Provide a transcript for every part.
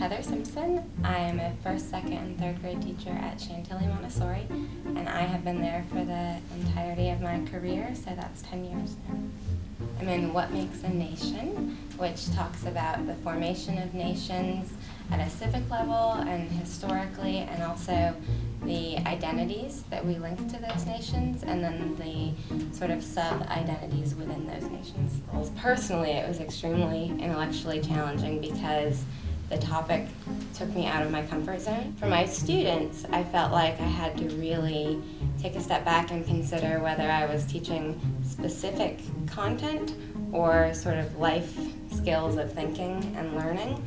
Heather Simpson. I am a first, second, and third grade teacher at Chantilly Montessori, and I have been there for the entirety of my career, so that's 10 years now. I'm in What Makes a Nation, which talks about the formation of nations at a civic level and historically, and also the identities that we link to those nations, and then the sort of sub-identities within those nations. Personally, it was extremely intellectually challenging because the topic took me out of my comfort zone. For my students, I felt like I had to really take a step back and consider whether I was teaching specific content or sort of life skills of thinking and learning.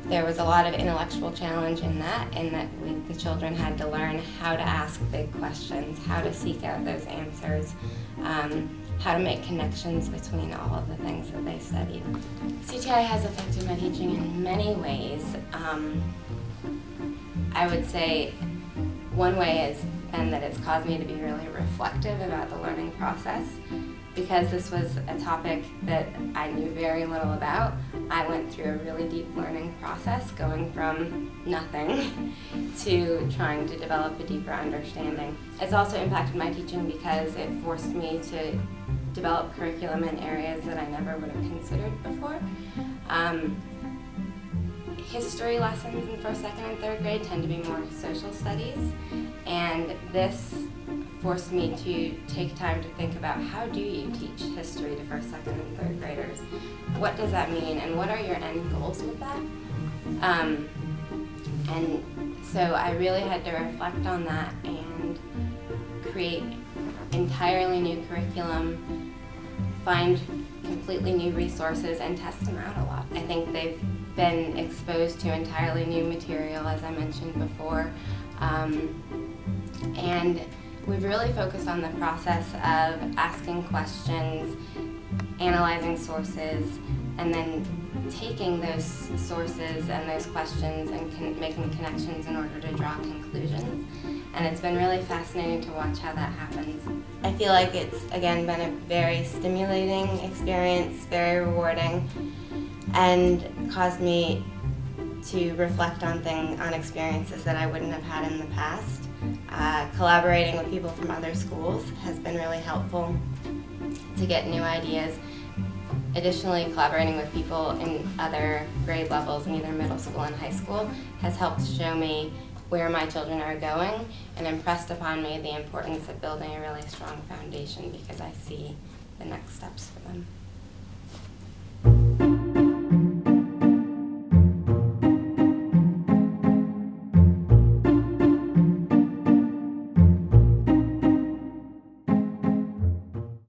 There was a lot of intellectual challenge in that the children had to learn how to ask big questions, how to seek out those answers, how to make connections between all of the things that they studied. CTI has affected my teaching in many ways. I would say one way has been that it's caused me to be really reflective about the learning process. Because this was a topic that I knew very little about, I went through a really deep learning process, going from nothing to trying to develop a deeper understanding. It's also impacted my teaching because it forced me to develop curriculum in areas that I never would have considered before. History lessons in first, second, and third grade tend to be more social studies, and this forced me to take time to think about how do you teach history to first, second, and third graders? What does that mean, and what are your end goals with that? And so I really had to reflect on that and create entirely new curriculum, find completely new resources, and test them out a lot. I think they've been exposed to entirely new material, as I mentioned before, and we've really focused on the process of asking questions, analyzing sources, and then taking those sources and those questions and making connections in order to draw conclusions. And it's been really fascinating to watch how that happens. I feel like it's, again, been a very stimulating experience, very rewarding, and caused me to reflect on experiences that I wouldn't have had in the past. Collaborating with people from other schools has been really helpful to get new ideas. Additionally, collaborating with people in other grade levels in either middle school and high school has helped show me where my children are going and impressed upon me the importance of building a really strong foundation because I see the next steps for them.